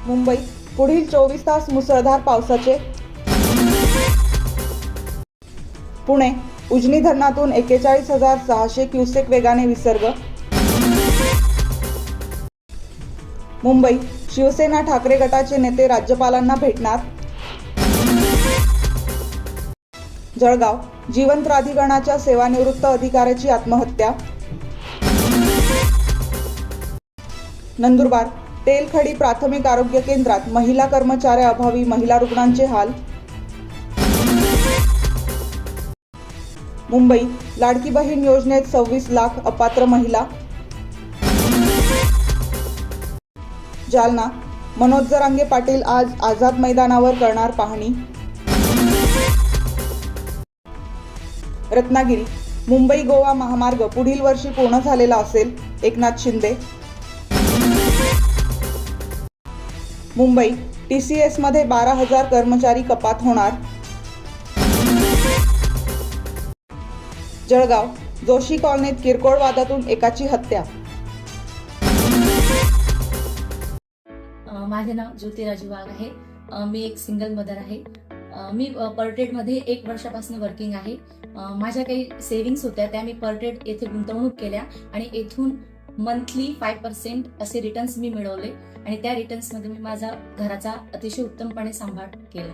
मुंबईत पुढील 24 तास मुसळधार पावसाचे. पुणे उजनी धरणातून 41,600 क्युसेक वेगाने विसर्ग. मुंबई शिवसेना ठाकरे गटाचे नेते राज्यपालांना भेटणार. जळगाव जीवन प्राधिकरणाच्या सेवानिवृत्त अधिकाऱ्याची आत्महत्या. नंदुरबार तेलखडी प्राथमिक आरोग्य केंद्रात महिला कर्मचाऱ्याअभावी महिला रुग्णांचे हाल. मुंबई लाडकी बहीण योजनेत 26 लाख अपात्र महिला. जालना मनोज जरांगे पाटील आज आझाद मैदानावर करणार पाहणी. रत्नागिरी मुंबई गोवा महामार्ग पुढील वर्षी पूर्ण झालेला असेल, एकनाथ शिंदे. मुंबई TCS मध्ये 12,000 कर्मचारी कपात होणार. जळगाव जोशी कॉलनीत किरकोळ वादातून एकाची हत्या. माझे नाव ज्योती राजू वाघ आहे. मी एक सिंगल मदर आहे. मी पर्टेडमध्ये 1 वर्षापासून वर्किंग आहे. माझ्या काही सेव्हिंग्स होत्या त्या मी पर्टेड येथे गुंतवणूक केल्या आणि येथून मंथली 5% असे रिटर्न्स मी मिळवले आणि त्या रिटर्न्समध्ये मी माझा घराचा अतिशय उत्तमपणे सांभाळ केला.